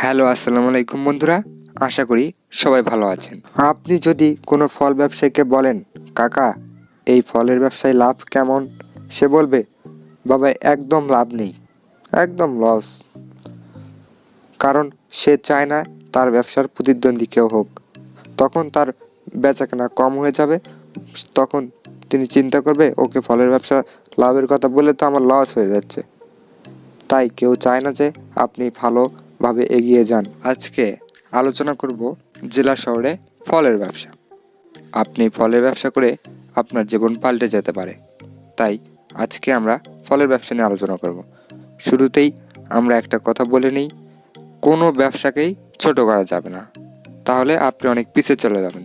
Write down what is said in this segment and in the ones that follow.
Hello, আসসালামু আলাইকুম বন্ধুরা। আশা করি সবাই ভালো আছেন। আপনি যদি কোনো ফল ব্যবসায়ীকে বলেন, কাকা এই ফলের ব্যবসায় লাভ কেমন, সে বলবে, বাবা একদম লাভ নেই, একদম লস। কারণ সে চায় না তার ব্যবসার প্রতিদ্বন্দ্বী কেউ হোক। তখন তার বেচাকেনা কম হয়ে যাবে। তখন তিনি চিন্তা করবে, ওকে ফলের ব্যবসা লাভের কথা বলে তো আমার লস হয়ে যাচ্ছে। তাই কেউ চায় না যে আপনি ভালোভাবে এগিয়ে যান। আজকে আলোচনা করব জেলা শহরে ফলের ব্যবসা। আপনি ফলের ব্যবসা করে আপনার জীবন পাল্টে যেতে পারে। তাই আজকে আমরা ফলের ব্যবসা নিয়ে আলোচনা করব। শুরুতেই আমরা একটা কথা বলে নিই, কোনো ব্যবসাকেই ছোট করা যাবে না, তাহলে আপনি অনেক পিছিয়ে চলে যাবেন।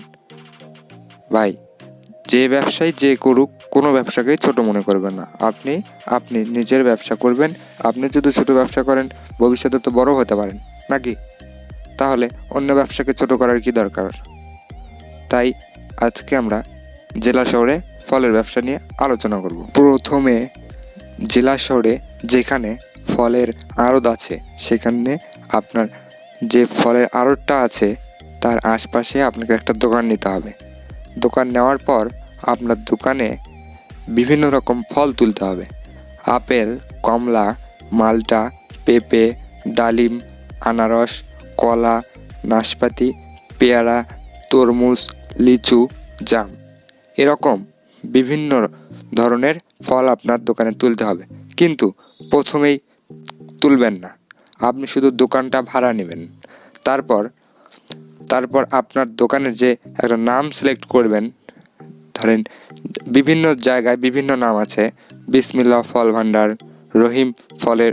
ভাই, যে ব্যবসায় যে করুক, কোনো ব্যবসাকেই ছোট মনে করবেন না। আপনি নিজের ব্যবসা করবেন। আপনি যদি ছোট ব্যবসা করেন, ভবিষ্যতে তো বড় হতে পারেন নাকি? তাহলে অন্য ব্যবসাকে ছোট করার কি দরকার? তাই আজকে আমরা জেলা শহরে ফলের ব্যবসা নিয়ে আলোচনা করব। প্রথমে জেলা শহরে যেখানে ফলের আড়ত আছে, সেখানে আপনার যে ফলের আড়তটা আছে তার আশপাশে আপনাকে একটা দোকান নিতে হবে। দোকান নেওয়ার পর আপনার দোকানে বিভিন্ন রকম ফল তুলতে হবে। আপেল, কমলা, মালটা, পেঁপে, ডালিম, আনারস, কলা, নাশপাতি, পেয়ারা, তরমুজ, লিচু, জাম, এরকম বিভিন্ন ধরনের ফল আপনার দোকানে তুলতে হবে। কিন্তু প্রথমেই তুলবেন না, আপনি শুধু দোকানটা ভাড়া নেবেন। তারপর আপনার দোকানের যে একটা নাম সিলেক্ট করবেন। ধরেন বিভিন্ন জায়গায় বিভিন্ন নাম আছে, বিসমিল্লাহ ফল ভান্ডার, রহিম ফলের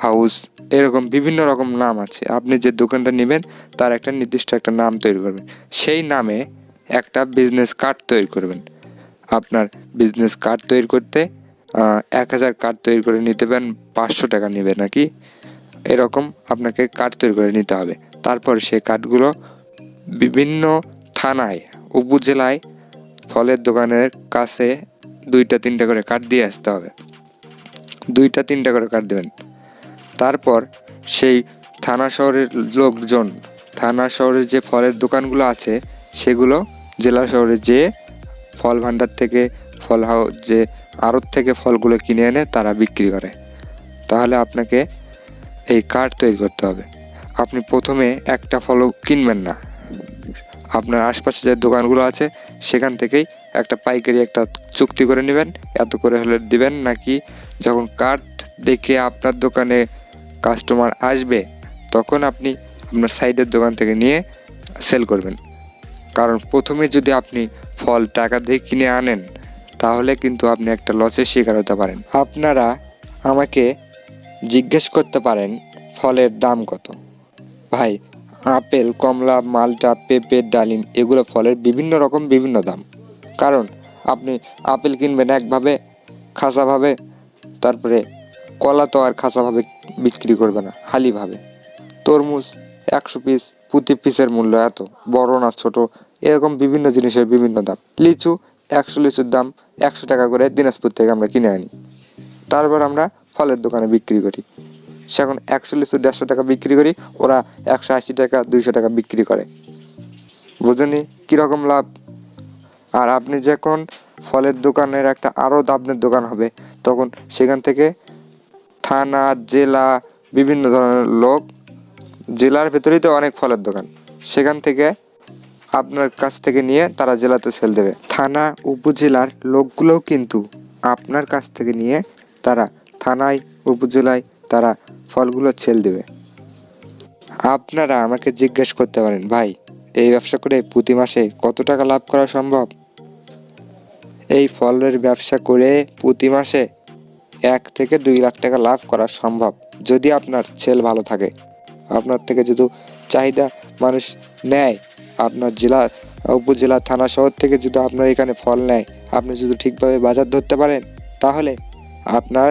হাউস, এরকম বিভিন্ন রকম নাম আছে। আপনি যে দোকানটা নেবেন তার একটা নির্দিষ্ট একটা নাম তৈরি করবেন। সেই নামে একটা বিজনেস কার্ড তৈরি করবেন। আপনার বিজনেস কার্ড তৈরি করতে 1000 কার্ড তৈরি করে নিতে পারেন, 500 টাকা নেবে নাকি, এরকম আপনাকে কার্ড তৈরি করে নিতে হবে। তারপর সেই কার্ডগুলো বিভিন্ন থানায়, উপজেলায় ফলের দোকানের কাছে 2-3টা করে কার্ড দিয়ে আসতে হবে। 2-3টা করে কার্ড দেবেন। তারপর সেই থানা শহরের লোকজন, থানা শহরের যে ফলের দোকানগুলো আছে সেগুলো জেলা শহরে যে ফল ভান্ডার থেকে, ফল হাউস যে আড়ত থেকে ফলগুলো কিনে এনে তারা বিক্রি করে। তাহলে আপনাকে এই কার্ড তৈরি করতে হবে। আপনি প্রথমে একটা ফলও কিনবেন না, আপনার আশপাশে যে দোকানগুলো আছে সেখান থেকেই একটা পাইকারি একটা চুক্তি করে নেবেন, এত করে হলে দিবেন নাকি। যখন কার্ড দেখে আপনার দোকানে কাস্টমার আসবে তখন আপনি আপনার সাইডের দোকান থেকে নিয়ে সেল করবেন। কারণ প্রথমে যদি আপনি ফল টাকা দিয়ে কিনে আনেন তাহলে কিন্তু আপনি একটা লসের শিকার হতে পারেন। আপনারা আমাকে জিজ্ঞেস করতে পারেন ফলের দাম কত। ভাই, আপেল, কমলা, মালটা, পেঁপে, ডালিম, এগুলো ফলের বিভিন্ন রকম বিভিন্ন দাম। কারণ আপনি আপেল কিনবেন একভাবে খাসাভাবে, তারপরে কলা তো আর খাসাভাবে বিক্রি করবে না, হালিভাবে। তরমুজ 100 পিস, প্রতি পিসের মূল্য এত, বড় না ছোট, এরকম বিভিন্ন জিনিসের বিভিন্ন দাম। লিচু 100 লিচুর দাম 100 টাকা করে দিনাজপুর থেকে আমরা কিনে আনি, তারপর আমরা ফলের দোকানে বিক্রি করি। সে এখন 100 লিচু 150 টাকা বিক্রি করি, ওরা 180 টাকা 200 টাকা বিক্রি করে। বুঝেনি কীরকম লাভ? আর আপনি যখন ফলের দোকানের একটা আড়ত আপনার দোকান হবে, তখন সেখান থেকে থানা, জেলা, বিভিন্ন ধরনের লোক, জেলার ভেতরেই তো অনেক ফলের দোকান, সেখান থেকে আপনার কাছ থেকে নিয়ে তারা জেলাতে সেল দেবে। থানা উপজেলার লোকগুলোও কিন্তু আপনার কাছ থেকে নিয়ে তারা থানায়, উপজেলায় তারা ফলগুলো সেল দেবে। আপনারা আমাকে জিজ্ঞেস করতে পারেন, ভাই এই ব্যবসা করে প্রতি মাসে কত টাকা লাভ করা সম্ভব? এই ফলের ব্যবসা করে প্রতি মাসে 1 থেকে 2 লাখ টাকা লাভ করা সম্ভব, যদি আপনার সেল ভালো থাকে। আপনার থেকে যদি চাহিদা মানুষ নেয়, আপনার জেলা, উপজেলা, থানা শহর থেকে যদি আপনার এখানে ফল নেয়, আপনি যদি ঠিকভাবে বাজার ধরতে পারেন, তাহলে আপনার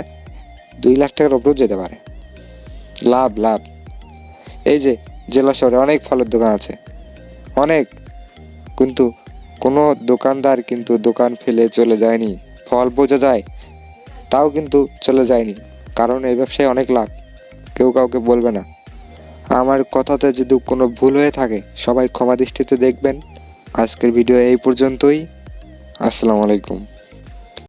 2 লাখ টাকার উপরেও যেতে পারে। লাভ লাভ। এই যে জেলা শহরে অনেক ফলের দোকান আছে, অনেক, কিন্তু কোনো দোকানদার কিন্তু দোকান ফেলে চলে যায়নি। ফল বোঝা যায় তাও কিন্তু চলে যায়নি, কারণ এই ব্যবসায় অনেক লাভ, কেউ কাউকে বলবে না। আমার কথাতে যদি কোনো ভুল হয়ে থাকে সবাই ক্ষমা দৃষ্টিতে দেখবেন। আজকের ভিডিও এই পর্যন্তই। আসসালামু আলাইকুম।